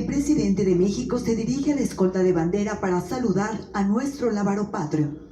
El presidente de México se dirige a la escolta de bandera para saludar a nuestro lábaro patrio.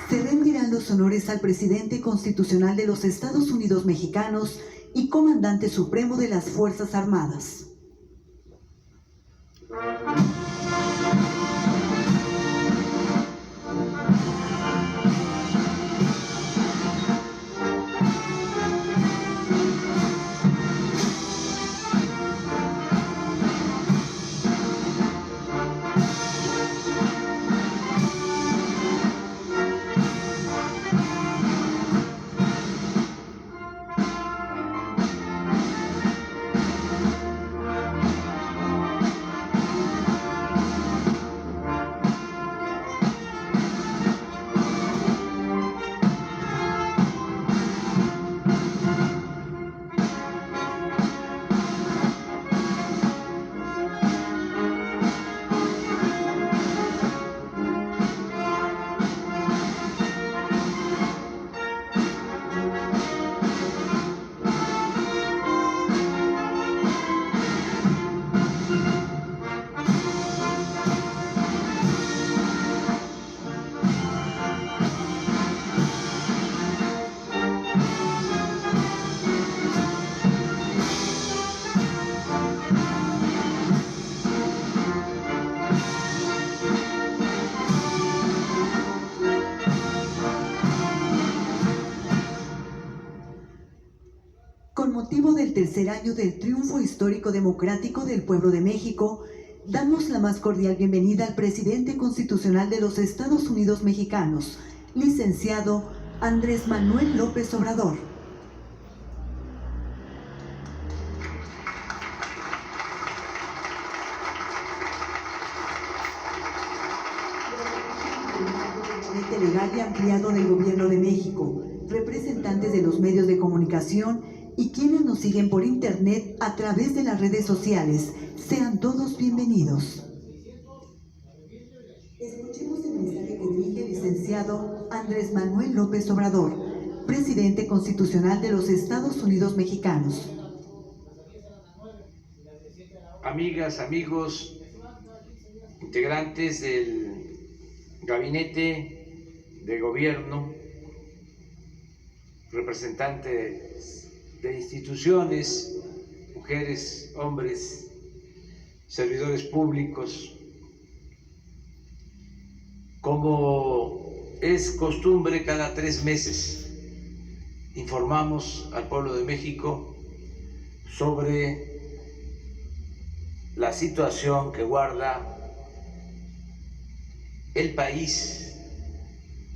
Se rendirán los honores al presidente constitucional de los Estados Unidos mexicanos y comandante supremo de las Fuerzas Armadas. Con motivo del tercer año del triunfo histórico democrático del pueblo de México, damos la más cordial bienvenida al presidente constitucional de los Estados Unidos mexicanos, licenciado Andrés Manuel López Obrador. Legal y ampliado del Gobierno de México, representantes de los medios de comunicación y quienes nos siguen por internet a través de las redes sociales. Sean todos bienvenidos. Escuchemos el mensaje que dirige el licenciado Andrés Manuel López Obrador, presidente constitucional de los Estados Unidos mexicanos. Amigas, amigos, integrantes del gabinete de gobierno, representantes de instituciones, mujeres, hombres, servidores públicos. Como es costumbre, cada 3 meses informamos al pueblo de México sobre la situación que guarda el país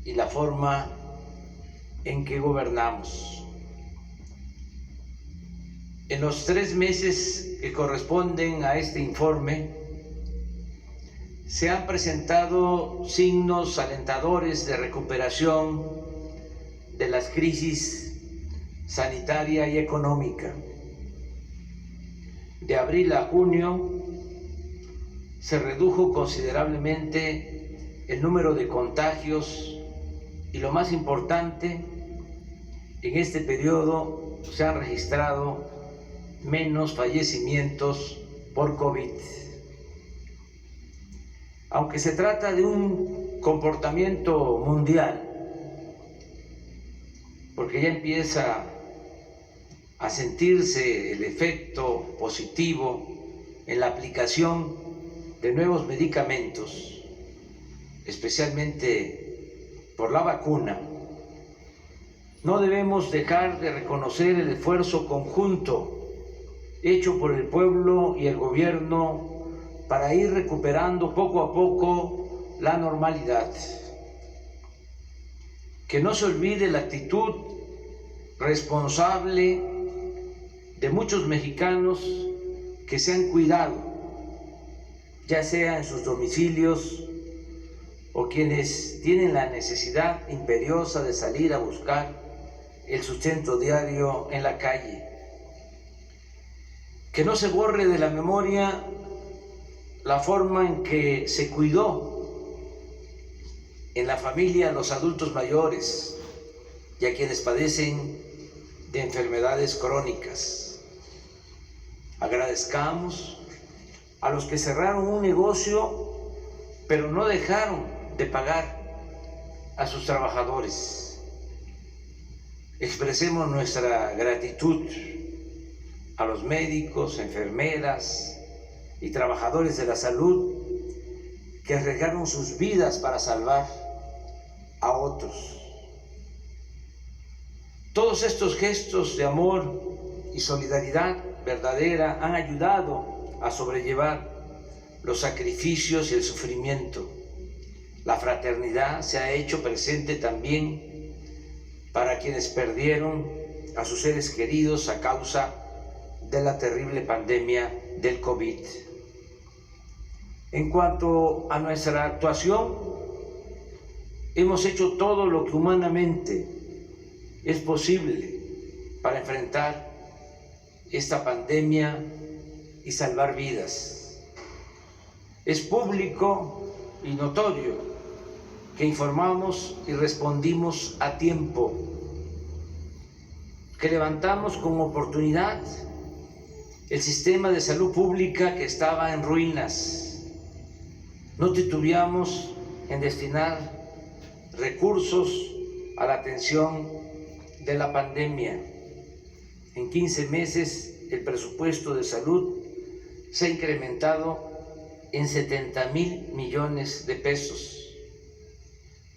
y la forma en que gobernamos. En los 3 meses que corresponden a este informe, se han presentado signos alentadores de recuperación de las crisis sanitaria y económica. De abril a junio se redujo considerablemente el número de contagios y, lo más importante, en este periodo se han registrado menos fallecimientos por COVID. Aunque se trata de un comportamiento mundial, porque ya empieza a sentirse el efecto positivo en la aplicación de nuevos medicamentos, especialmente por la vacuna, no debemos dejar de reconocer el esfuerzo conjunto hecho por el pueblo y el gobierno para ir recuperando poco a poco la normalidad. Que no se olvide la actitud responsable de muchos mexicanos que se han cuidado, ya sea en sus domicilios o quienes tienen la necesidad imperiosa de salir a buscar el sustento diario en la calle. Que no se borre de la memoria la forma en que se cuidó en la familia a los adultos mayores y a quienes padecen de enfermedades crónicas. Agradezcamos a los que cerraron un negocio pero no dejaron de pagar a sus trabajadores. Expresemos nuestra gratitud a los médicos, enfermeras y trabajadores de la salud que arriesgaron sus vidas para salvar a otros. Todos estos gestos de amor y solidaridad verdadera han ayudado a sobrellevar los sacrificios y el sufrimiento. La fraternidad se ha hecho presente también para quienes perdieron a sus seres queridos a causa de la terrible pandemia del COVID. En cuanto a nuestra actuación, hemos hecho todo lo que humanamente es posible para enfrentar esta pandemia y salvar vidas. Es público y notorio que informamos y respondimos a tiempo, que levantamos con oportunidad el sistema de salud pública que estaba en ruinas. No titubeamos en destinar recursos a la atención de la pandemia. En 15 meses el presupuesto de salud se ha incrementado en 70,000 millones de pesos.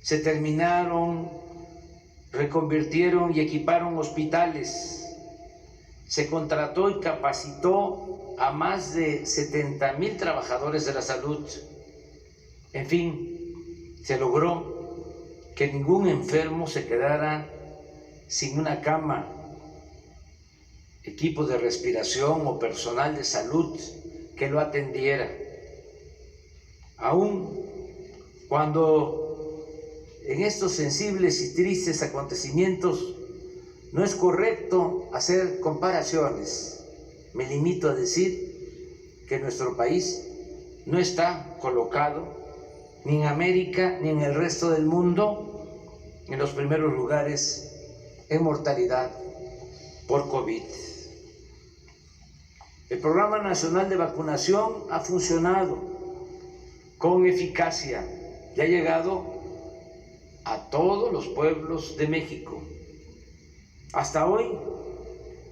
Se terminaron, reconvirtieron y equiparon hospitales. Se contrató y capacitó a más de 70,000 trabajadores de la salud. En fin, se logró que ningún enfermo se quedara sin una cama, equipo de respiración o personal de salud que lo atendiera. Aún cuando en estos sensibles y tristes acontecimientos no es correcto hacer comparaciones, me limito a decir que nuestro país no está colocado ni en América ni en el resto del mundo en los primeros lugares en mortalidad por COVID. El Programa Nacional de Vacunación ha funcionado con eficacia y ha llegado a todos los pueblos de México. Hasta hoy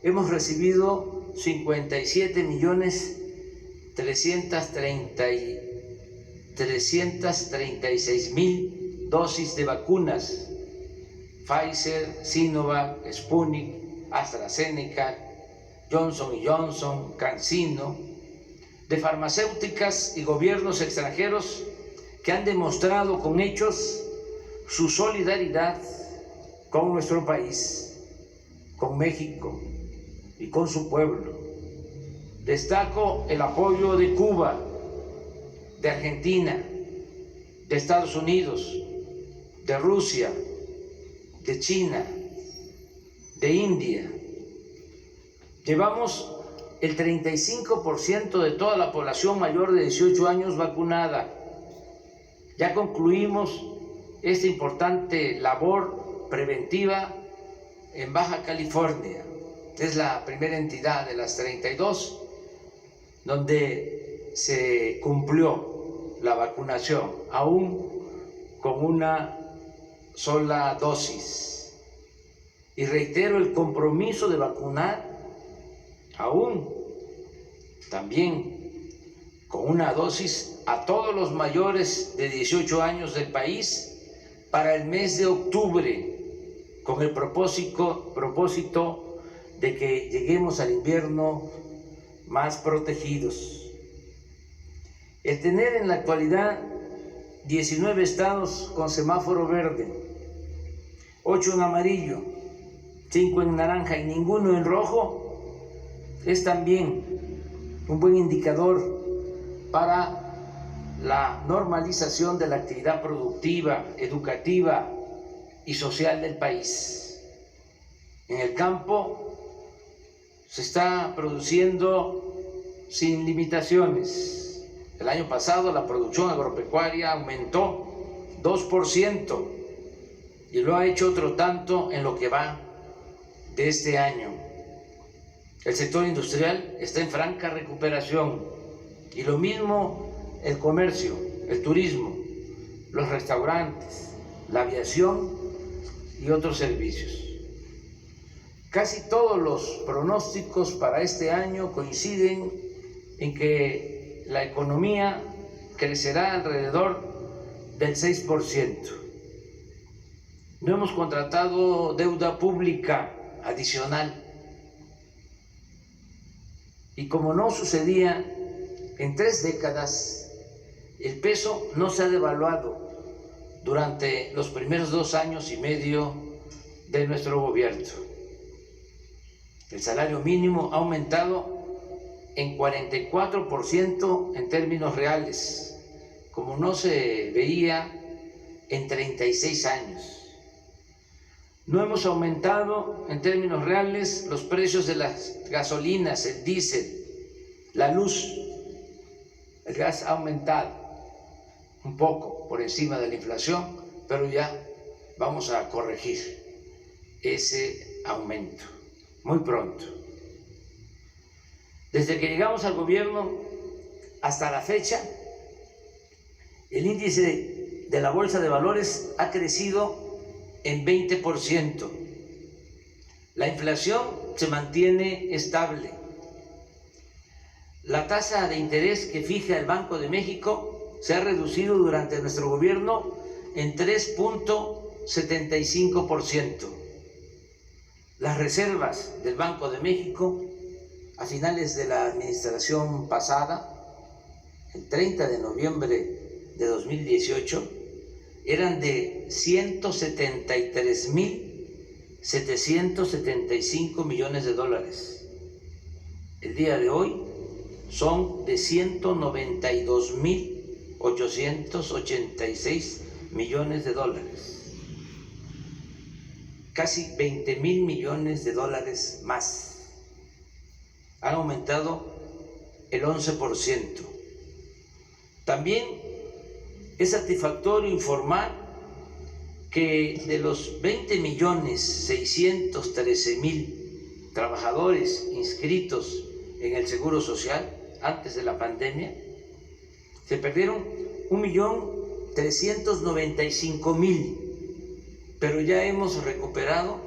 hemos recibido 57,336,000 dosis de vacunas, Pfizer, Sinovac, Sputnik, AstraZeneca, Johnson & Johnson, CanSino, de farmacéuticas y gobiernos extranjeros que han demostrado con hechos su solidaridad con nuestro país, con México y con su pueblo. Destaco el apoyo de Cuba, de Argentina, de Estados Unidos, de Rusia, de China, de India. Llevamos el 35% de toda la población mayor de 18 años vacunada. Ya concluimos esta importante labor preventiva en Baja California. Es la primera entidad de las 32 donde se cumplió la vacunación, aún con una sola dosis. Y reitero el compromiso de vacunar aún también con una dosis a todos los mayores de 18 años del país para el mes de octubre, con el propósito de que lleguemos al invierno más protegidos. El tener en la actualidad 19 estados con semáforo verde, 8 en amarillo, 5 en naranja y ninguno en rojo, es también un buen indicador para la normalización de la actividad productiva, educativa y social del país. En el campo se está produciendo sin limitaciones. El año pasado la producción agropecuaria aumentó 2% y lo ha hecho otro tanto en lo que va de este año. El sector industrial está en franca recuperación y lo mismo el comercio, el turismo, los restaurantes, la aviación y otros servicios. Casi todos los pronósticos para este año coinciden en que la economía crecerá alrededor del 6%. No hemos contratado deuda pública adicional. Y como no sucedía en 3 décadas, el peso no se ha devaluado durante los primeros 2 años y medio de nuestro gobierno. El salario mínimo ha aumentado en 44% en términos reales, como no se veía en 36 años. No hemos aumentado en términos reales los precios de las gasolinas, el diésel, la luz. El gas ha aumentado un poco por encima de la inflación, pero ya vamos a corregir ese aumento muy pronto. Desde que llegamos al gobierno hasta la fecha, el índice de la Bolsa de Valores ha crecido en 20%. La inflación se mantiene estable. La tasa de interés que fija el Banco de México se ha reducido durante nuestro gobierno en 3.75%. Las reservas del Banco de México a finales de la administración pasada, el 30 de noviembre de 2018, eran de 173.775 millones de dólares. El día de hoy son de 192.886 millones de dólares. Casi 20.000 millones de dólares más. Han aumentado el 11%. También es satisfactorio informar que de los 20.613.000 trabajadores inscritos en el Seguro Social antes de la pandemia, se perdieron 1.395.000, pero ya hemos recuperado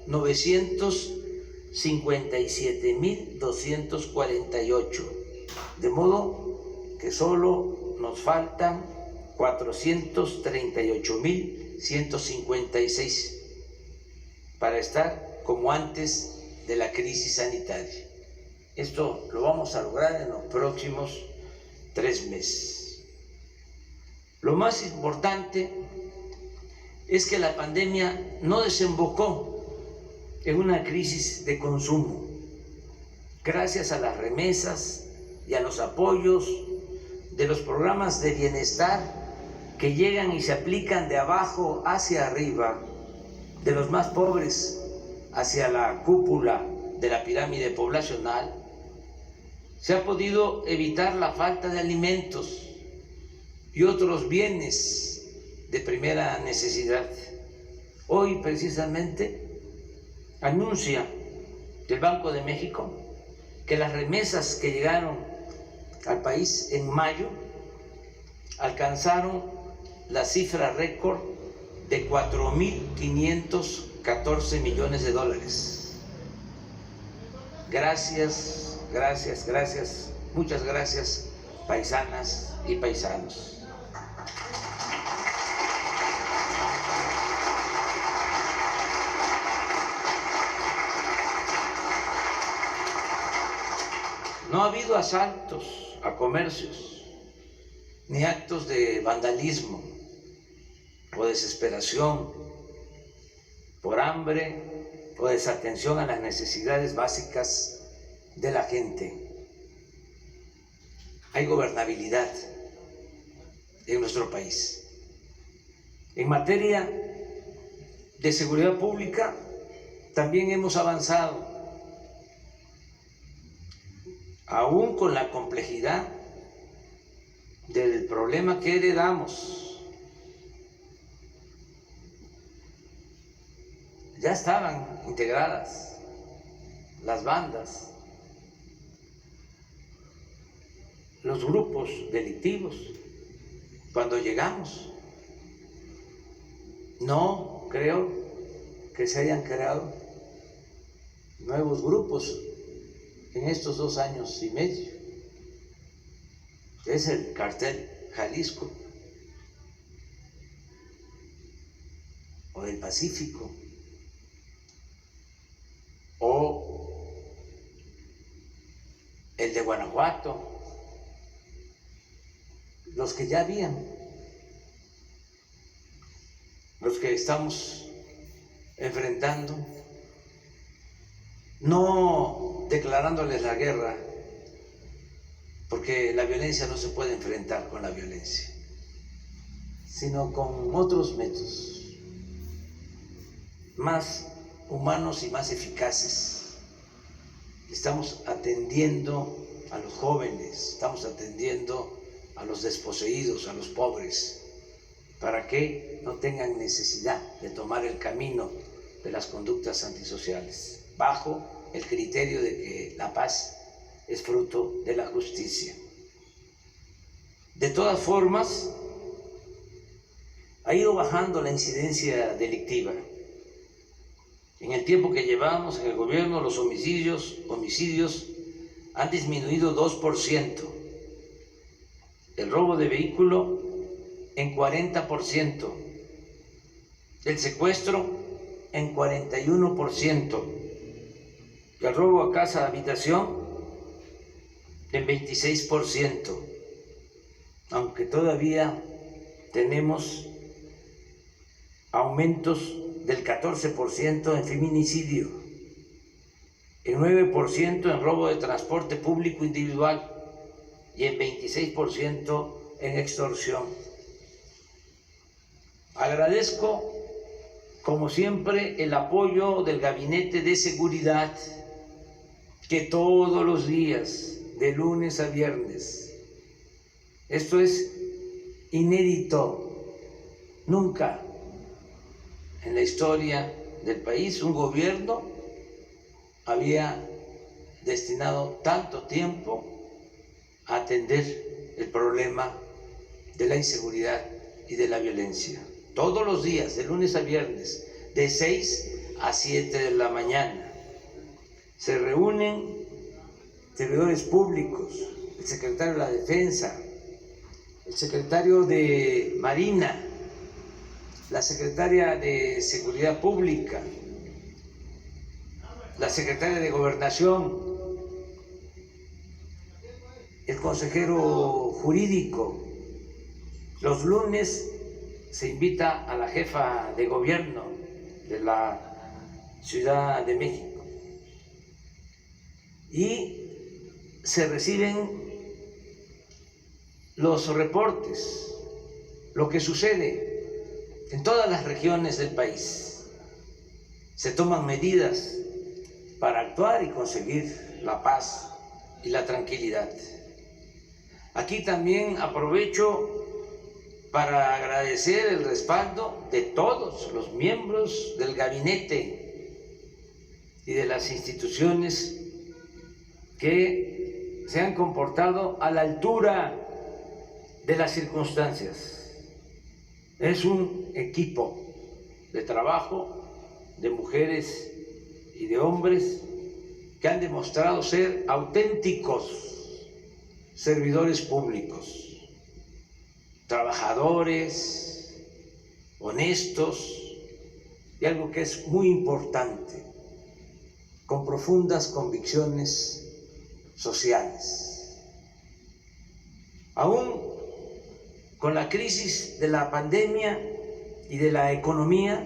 957.248, de modo que solo nos faltan 438.156 para estar como antes de la crisis sanitaria. Esto lo vamos a lograr en los próximos 3 meses. Lo más importante es que la pandemia no desembocó en una crisis de consumo. Gracias a las remesas y a los apoyos de los programas de bienestar que llegan y se aplican de abajo hacia arriba, de los más pobres hacia la cúpula de la pirámide poblacional, se ha podido evitar la falta de alimentos y otros bienes de primera necesidad. Hoy precisamente anuncia el Banco de México que las remesas que llegaron al país en mayo alcanzaron la cifra récord de 4.514 millones de dólares. Gracias, gracias, gracias, muchas gracias, paisanas y paisanos. No ha habido asaltos a comercios, ni actos de vandalismo o desesperación por hambre o desatención a las necesidades básicas de la gente. Hay gobernabilidad en nuestro país. En materia de seguridad pública también hemos avanzado, aún con la complejidad del problema que heredamos. Ya estaban integradas las bandas, los grupos delictivos cuando llegamos. No creo que se hayan creado nuevos grupos en estos 2 años y medio. Es el Cártel Jalisco o del Pacífico o el de Guanajuato, los que ya habían, los que estamos enfrentando, no declarándoles la guerra, porque la violencia no se puede enfrentar con la violencia, sino con otros métodos más humanos y más eficaces. Estamos atendiendo a los jóvenes, estamos atendiendo a los desposeídos, a los pobres, para que no tengan necesidad de tomar el camino de las conductas antisociales, bajo el criterio de que la paz es fruto de la justicia. De todas formas, ha ido bajando la incidencia delictiva. En el tiempo que llevamos en el gobierno, los homicidios han disminuido 2%, el robo de vehículo en 40%, el secuestro en 41%, el robo a casa de habitación en 26%, aunque todavía tenemos aumentos del 14% en feminicidio, el 9% en robo de transporte público individual y el 26% en extorsión. Agradezco, como siempre, el apoyo del Gabinete de Seguridad, que todos los días, de lunes a viernes, esto es inédito, nunca en la historia del país un gobierno había destinado tanto tiempo a atender el problema de la inseguridad y de la violencia. Todos los días, de lunes a viernes, de 6 a 7 de la mañana, se reúnen servidores públicos, el secretario de la Defensa, el secretario de Marina, la secretaria de Seguridad Pública, la secretaria de Gobernación, el consejero jurídico. Los lunes se invita a la jefa de gobierno de la Ciudad de México y se reciben los reportes, lo que sucede en todas las regiones del país. Se toman medidas para actuar y conseguir la paz y la tranquilidad. Aquí también aprovecho para agradecer el respaldo de todos los miembros del gabinete y de las instituciones que se han comportado a la altura de las circunstancias. Es un equipo de trabajo de mujeres y de hombres que han demostrado ser auténticos servidores públicos, trabajadores, honestos y algo que es muy importante, con profundas convicciones sociales. Aún con la crisis de la pandemia y de la economía,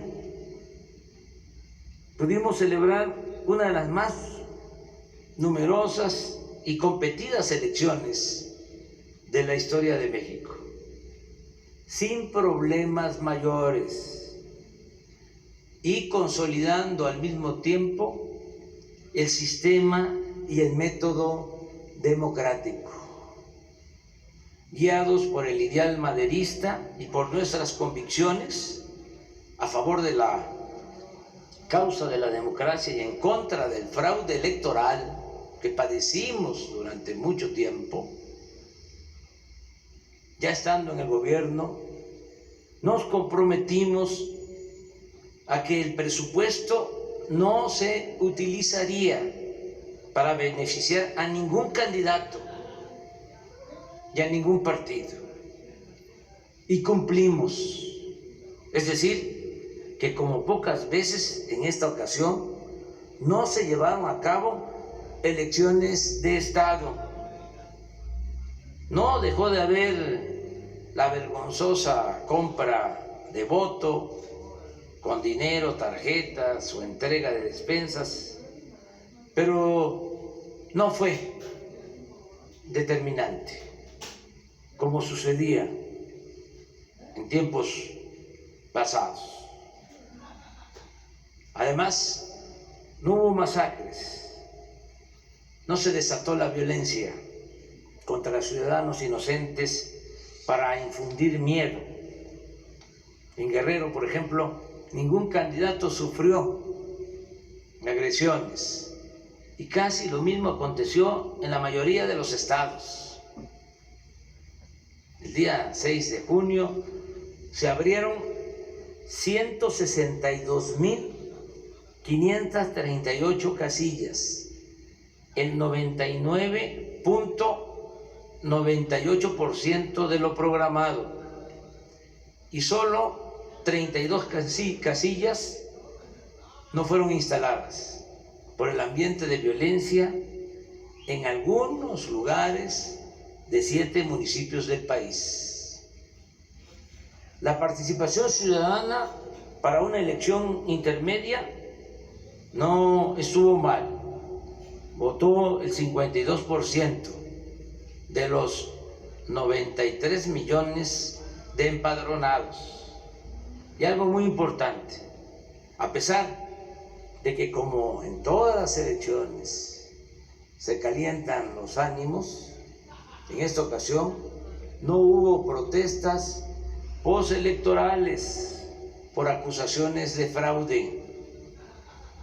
pudimos celebrar una de las más numerosas y competidas elecciones de la historia de México, sin problemas mayores y consolidando al mismo tiempo el sistema y el método democrático, guiados por el ideal maderista y por nuestras convicciones a favor de la causa de la democracia y en contra del fraude electoral que padecimos durante mucho tiempo. Ya estando en el gobierno, nos comprometimos a que el presupuesto no se utilizaría para beneficiar a ningún candidato y a ningún partido. Y cumplimos, es decir, que como pocas veces en esta ocasión no se llevaron a cabo elecciones de Estado. No dejó de haber la vergonzosa compra de voto con dinero, tarjetas o entrega de despensas, pero no fue determinante, como sucedía en tiempos pasados. Además, no hubo masacres, no se desató la violencia contra ciudadanos inocentes para infundir miedo. En Guerrero, por ejemplo, ningún candidato sufrió agresiones y casi lo mismo aconteció en la mayoría de los estados. El día 6 de junio se abrieron 162.538 casillas, el 99.98% de lo programado, y solo 32 casillas no fueron instaladas por el ambiente de violencia en algunos lugares de 7 municipios del país. La participación ciudadana para una elección intermedia no estuvo mal. Votó el 52% de los 93 millones de empadronados. Y algo muy importante, a pesar de que como en todas las elecciones se calientan los ánimos, en esta ocasión no hubo protestas postelectorales por acusaciones de fraude.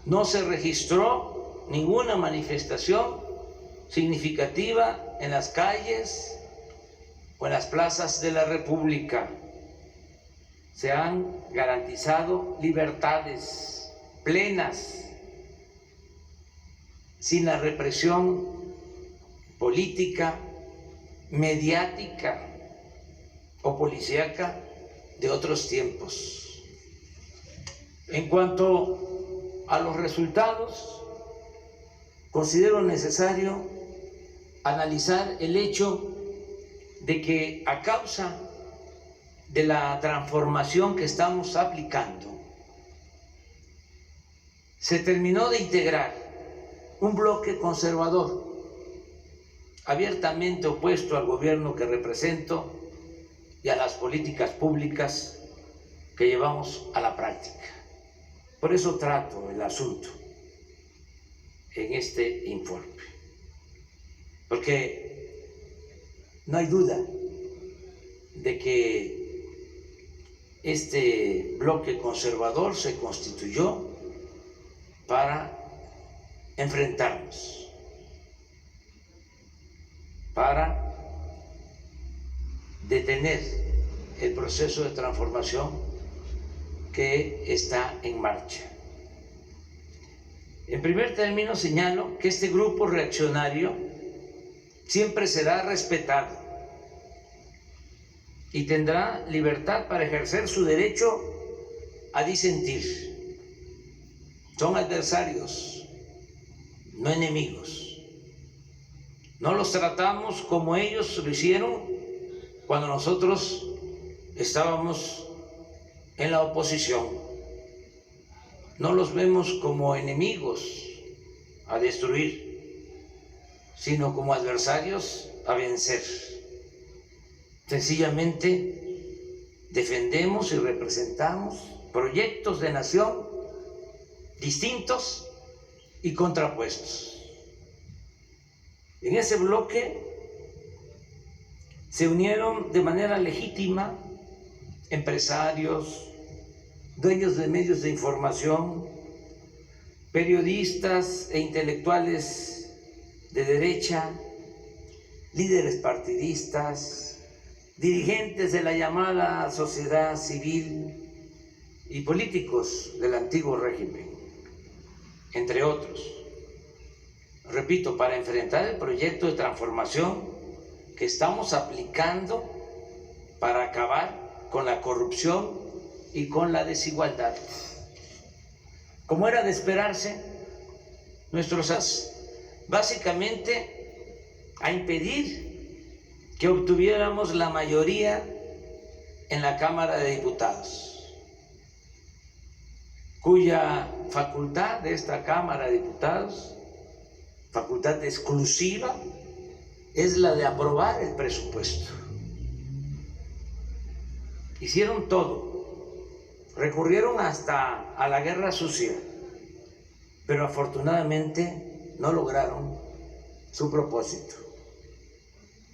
No se registró ninguna manifestación significativa en las calles o en las plazas de la República. Se han garantizado libertades plenas, sin la represión política, mediática o policíaca de otros tiempos. En cuanto a los resultados, considero necesario analizar el hecho de que a causa de la transformación que estamos aplicando, se terminó de integrar un bloque conservador, abiertamente opuesto al gobierno que represento y a las políticas públicas que llevamos a la práctica. Por eso trato el asunto en este informe, porque no hay duda de que este bloque conservador se constituyó para enfrentarnos, para detener el proceso de transformación que está en marcha. En primer término, señalo que este grupo reaccionario siempre será respetado y tendrá libertad para ejercer su derecho a disentir. Son adversarios, no enemigos. No los tratamos como ellos lo hicieron cuando nosotros estábamos en la oposición. No los vemos como enemigos a destruir, sino como adversarios a vencer. Sencillamente defendemos y representamos proyectos de nación distintos y contrapuestos. En ese bloque se unieron de manera legítima empresarios, dueños de medios de información, periodistas e intelectuales de derecha, líderes partidistas, dirigentes de la llamada sociedad civil y políticos del antiguo régimen, entre otros. Repito, para enfrentar el proyecto de transformación que estamos aplicando para acabar con la corrupción y con la desigualdad. Como era de esperarse, nuestros básicamente a impedir que obtuviéramos la mayoría en la Cámara de Diputados, cuya facultad de esta Cámara de Diputados, facultad exclusiva, es la de aprobar el presupuesto. Hicieron todo, recurrieron hasta a la guerra sucia, pero afortunadamente no lograron su propósito.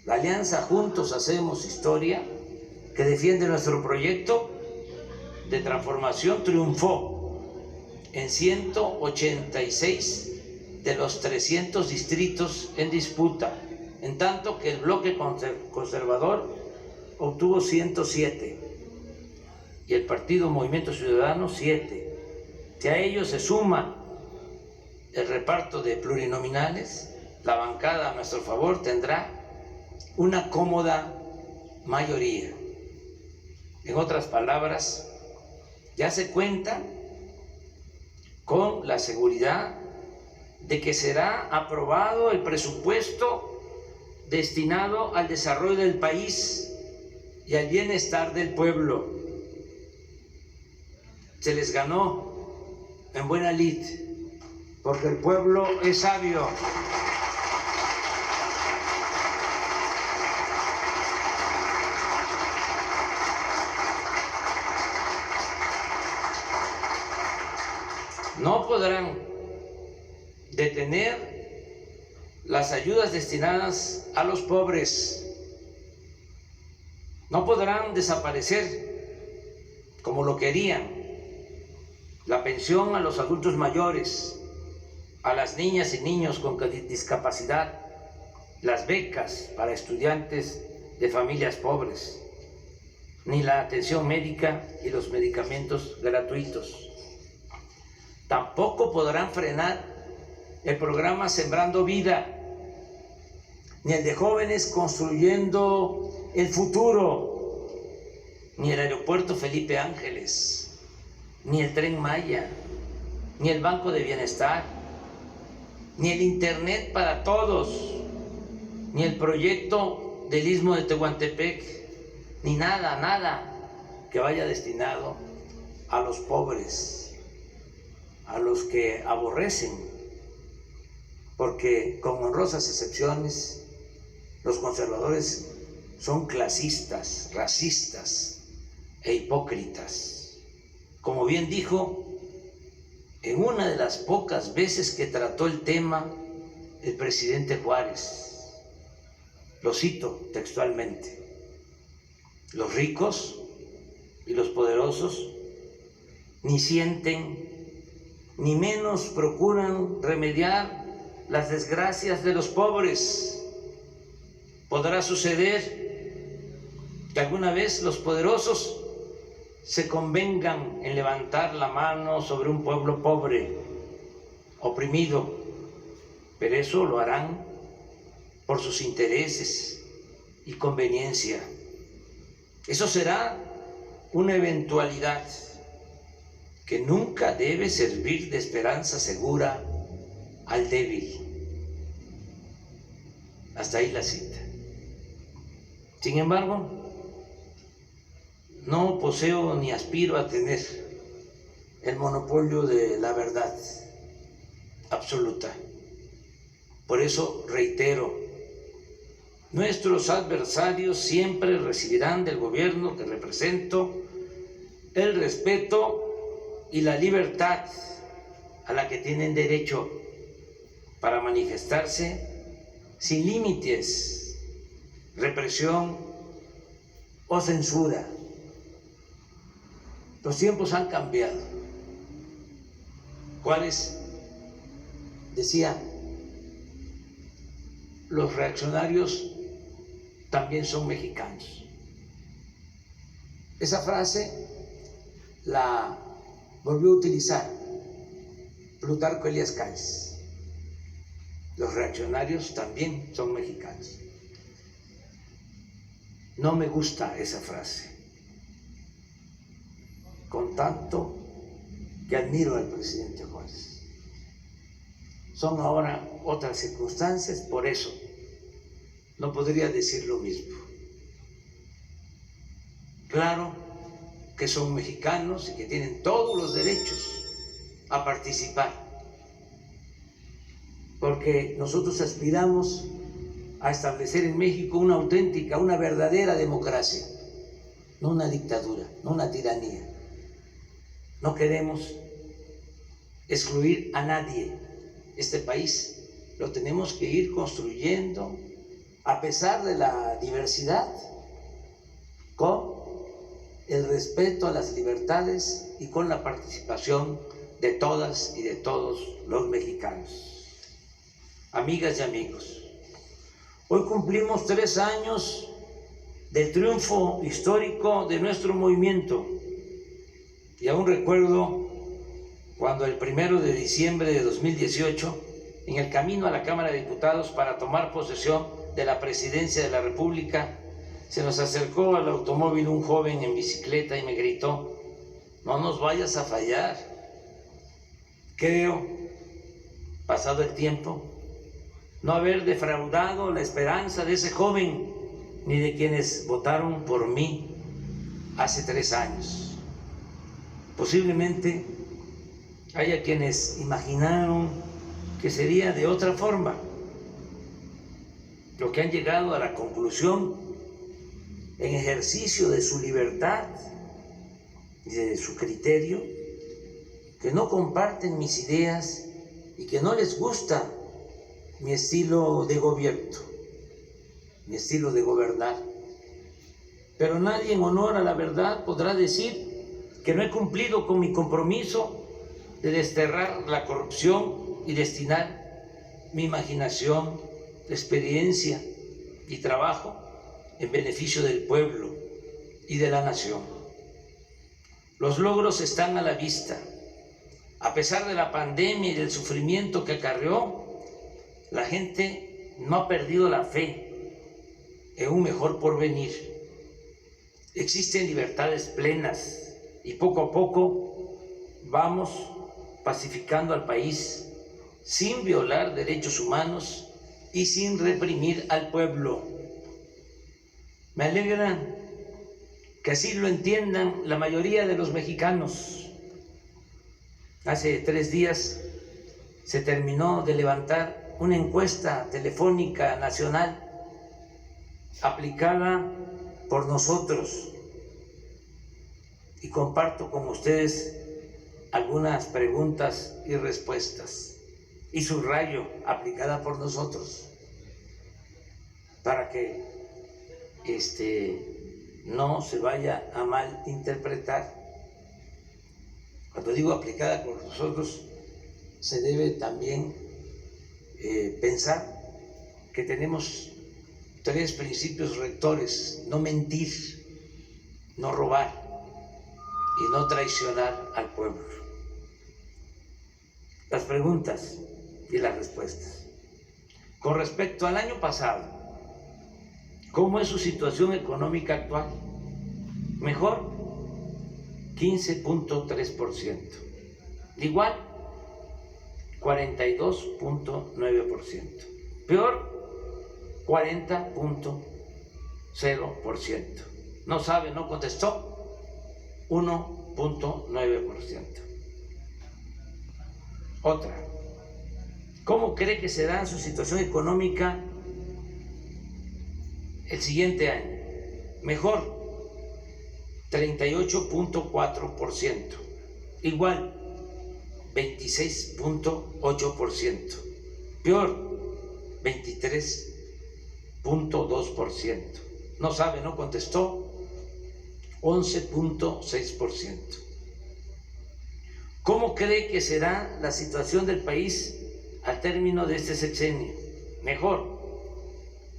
La alianza Juntos Hacemos Historia, que defiende nuestro proyecto de transformación, triunfó en 186 de los 300 distritos en disputa, en tanto que el bloque conservador obtuvo 107 y el partido Movimiento Ciudadano 7. Si a ello se suma el reparto de plurinominales, la bancada a nuestro favor tendrá una cómoda mayoría. En otras palabras, ya se cuenta con la seguridad de que será aprobado el presupuesto destinado al desarrollo del país y al bienestar del pueblo. Se les ganó en buena lid, porque el pueblo es sabio. No podrán detener las ayudas destinadas a los pobres. No podrán desaparecer, como lo querían, la pensión a los adultos mayores, a las niñas y niños con discapacidad, las becas para estudiantes de familias pobres, ni la atención médica y los medicamentos gratuitos. Tampoco podrán frenar el programa Sembrando Vida, ni el de jóvenes construyendo el futuro, ni el aeropuerto Felipe Ángeles, ni el Tren Maya, ni el Banco de Bienestar, ni el Internet para todos, ni el proyecto del Istmo de Tehuantepec, ni nada que vaya destinado a los pobres, a los que aborrecen, porque con honrosas excepciones, los conservadores son clasistas, racistas e hipócritas. Como bien dijo en una de las pocas veces que trató el tema el presidente Juárez, lo cito textualmente: los ricos y los poderosos ni sienten ni menos procuran remediar las desgracias de los pobres. Podrá suceder que alguna vez los poderosos se convengan en levantar la mano sobre un pueblo pobre, oprimido, pero eso lo harán por sus intereses y conveniencia. Eso será una eventualidad que nunca debe servir de esperanza segura al débil. Hasta ahí la cita. Sin embargo, no poseo ni aspiro a tener el monopolio de la verdad absoluta. Por eso reitero, nuestros adversarios siempre recibirán del gobierno que represento el respeto y la libertad a la que tienen derecho para manifestarse sin límites, represión o censura. Los tiempos han cambiado. Juárez decía, los reaccionarios también son mexicanos. Esa frase la volvió a utilizar Plutarco Elías Calles. Los reaccionarios también son mexicanos. No me gusta esa frase, con tanto que admiro al presidente Juárez. Son ahora otras circunstancias, por eso no podría decir lo mismo. Claro que son mexicanos y que tienen todos los derechos a participar, porque nosotros aspiramos a establecer en México una auténtica, una verdadera democracia, no una dictadura, no una tiranía. No queremos excluir a nadie. Este país lo tenemos que ir construyendo a pesar de la diversidad, con el respeto a las libertades y con la participación de todas y de todos los mexicanos. Amigas y amigos, hoy cumplimos 3 años del triunfo histórico de nuestro movimiento y aún recuerdo cuando el 1 de diciembre de 2018, en el camino a la Cámara de Diputados para tomar posesión de la presidencia de la República, se nos acercó al automóvil un joven en bicicleta y me gritó: no nos vayas a fallar. Creo, pasado el tiempo, no haber defraudado la esperanza de ese joven ni de quienes votaron por mí hace 3 años. Posiblemente haya quienes imaginaron que sería de otra forma, lo que han llegado a la conclusión, en ejercicio de su libertad y de su criterio, que no comparten mis ideas y que no les gusta mi estilo de gobierno, mi estilo de gobernar. Pero nadie en honor a la verdad podrá decir que no he cumplido con mi compromiso de desterrar la corrupción y destinar mi imaginación, experiencia y trabajo en beneficio del pueblo y de la nación. Los logros están a la vista. A pesar de la pandemia y del sufrimiento que acarreó, la gente no ha perdido la fe en un mejor porvenir. Existen libertades plenas y poco a poco vamos pacificando al país sin violar derechos humanos y sin reprimir al pueblo. Me alegra que así lo entiendan la mayoría de los mexicanos. Hace 3 días se terminó de levantar una encuesta telefónica nacional aplicada por nosotros y comparto con ustedes algunas preguntas y respuestas, y subrayo, aplicada por nosotros, para que no se vaya a malinterpretar. Cuando digo aplicada por nosotros, se debe también pensar que tenemos 3 principios rectores: no mentir, no robar y no traicionar al pueblo. Las preguntas y las respuestas. Con respecto al año pasado, ¿cómo es su situación económica actual? Mejor, 15.3%. Igual, 42.9%. Peor, 40.0%. No sabe, no contestó. 1.9%. Otra, ¿cómo cree que será su situación económica el siguiente año? Mejor, 38.4%. Igual, 26.8%. Peor, 23.2%. No sabe, no contestó, 11.6%. ¿Cómo cree que será la situación del país al término de este sexenio? Mejor,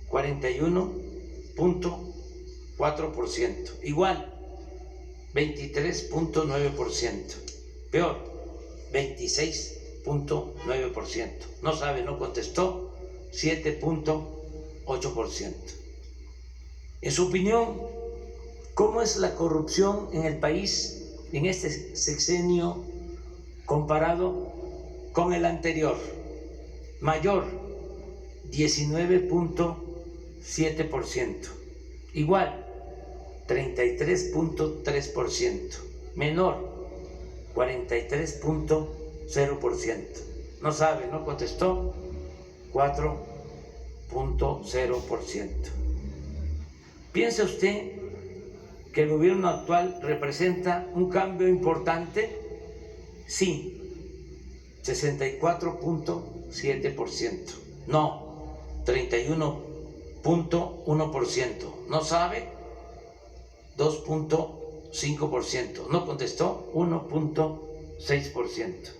41.4%. Igual, 23.9%. Peor, 26.9%. No sabe, no contestó, 7.8%. En su opinión, ¿cómo es la corrupción en el país en este sexenio comparado con el anterior? Mayor, 19.7%. Igual, 33.3%. Menor, 43.0%. No sabe, no contestó, 4.0%. ¿Piensa usted que el gobierno actual representa un cambio importante? Sí, 64.7%. No, 31.1%. No sabe, 2.5%. No contestó, 1.6%.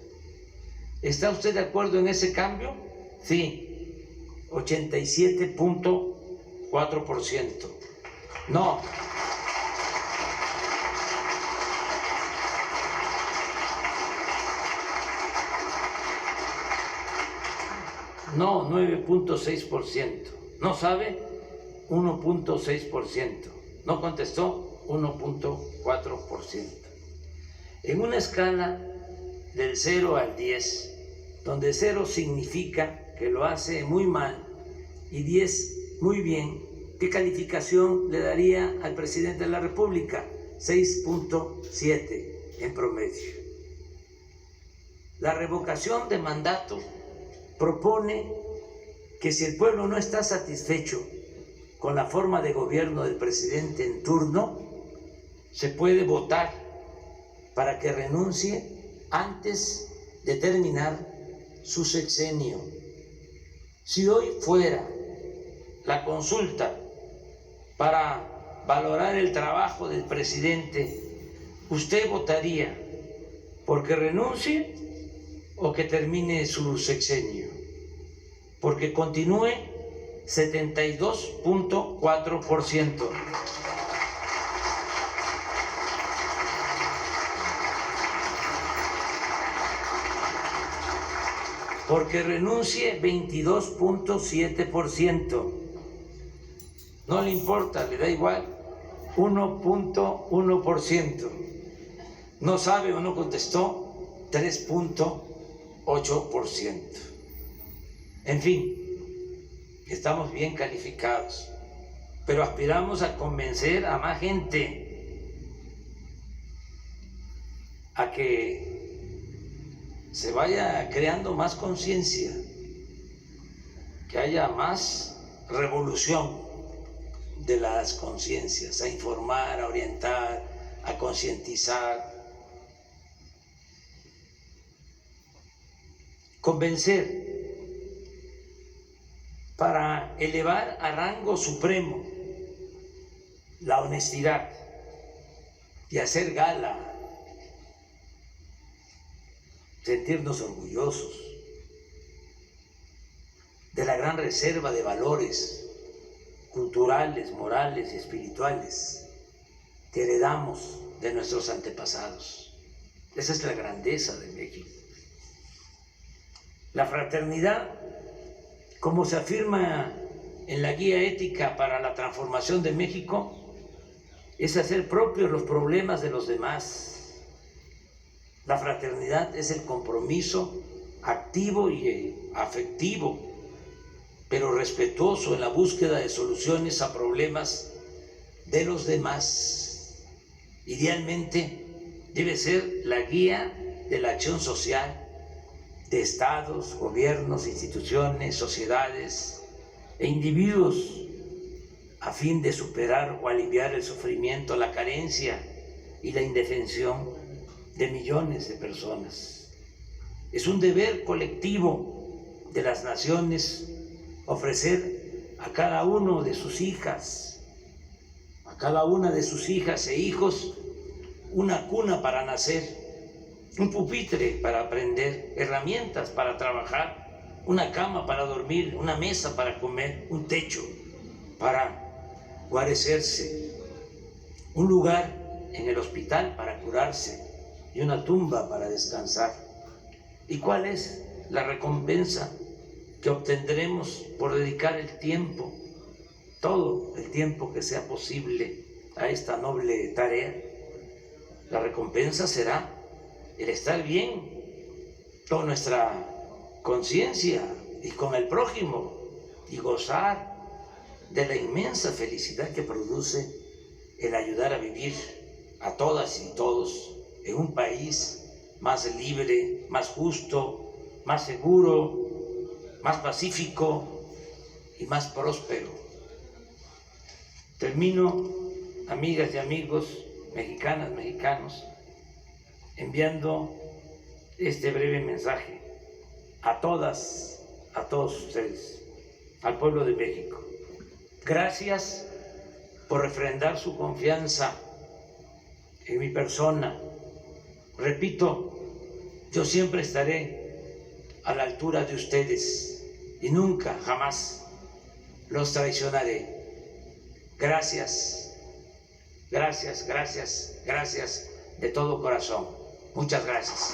¿Está usted de acuerdo en ese cambio? Sí, 87.4%. No, 9.6%. No sabe, 1.6%. No contestó, 1.4%. En una escala del 0 al 10, donde 0 significa que lo hace muy mal y 10 muy bien, ¿qué calificación le daría al presidente de la República? 6.7 en promedio. La revocación de mandato propone que si el pueblo no está satisfecho con la forma de gobierno del presidente en turno, se puede votar para que renuncie antes de terminar su sexenio. Si hoy fuera la consulta para valorar el trabajo del presidente, ¿usted votaría porque renuncie o que termine su sexenio? Porque continúe, 72.4%. Porque renuncie, 22.7%. No le importa, le da igual, 1.1%. No sabe o no contestó, 3.8%. En fin, estamos bien calificados, pero aspiramos a convencer a más gente a que se vaya creando más conciencia, que haya más revolución de las conciencias, a informar, a orientar, a concientizar, convencer para elevar a rango supremo la honestidad y hacer gala, sentirnos orgullosos de la gran reserva de valores culturales, morales y espirituales que heredamos de nuestros antepasados. Esa es la grandeza de México. La fraternidad, como se afirma en la Guía Ética para la Transformación de México, es hacer propios los problemas de los demás. La fraternidad es el compromiso activo y afectivo, pero respetuoso en la búsqueda de soluciones a problemas de los demás. Idealmente debe ser la guía de la acción social de estados, gobiernos, instituciones, sociedades e individuos a fin de superar o aliviar el sufrimiento, la carencia y la indefensión de millones de personas. Es un deber colectivo de las naciones ofrecer a cada uno de sus hijas, a cada una de sus hijas e hijos, una cuna para nacer, un pupitre para aprender, herramientas para trabajar, una cama para dormir, una mesa para comer, un techo para guarecerse, un lugar en el hospital para curarse y una tumba para descansar. ¿Y cuál es la recompensa que obtendremos por dedicar el tiempo, todo el tiempo que sea posible a esta noble tarea? La recompensa será el estar bien con nuestra conciencia y con el prójimo y gozar de la inmensa felicidad que produce el ayudar a vivir a todas y todos en un país más libre, más justo, más seguro, más pacífico y más próspero. Termino, amigas y amigos, mexicanas, mexicanos, enviando este breve mensaje a todas, a todos ustedes, al pueblo de México. Gracias por refrendar su confianza en mi persona. Repito, yo siempre estaré a la altura de ustedes y nunca, jamás los traicionaré. Gracias, gracias, gracias, gracias de todo corazón. Muchas gracias.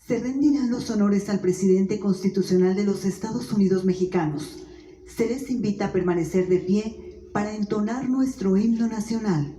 Se rendirán los honores al presidente constitucional de los Estados Unidos mexicanos. Se les invita a permanecer de pie para entonar nuestro himno nacional.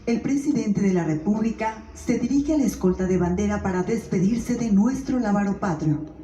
El presidente de la República se dirige a la escolta de bandera para despedirse de nuestro lábaro patrio.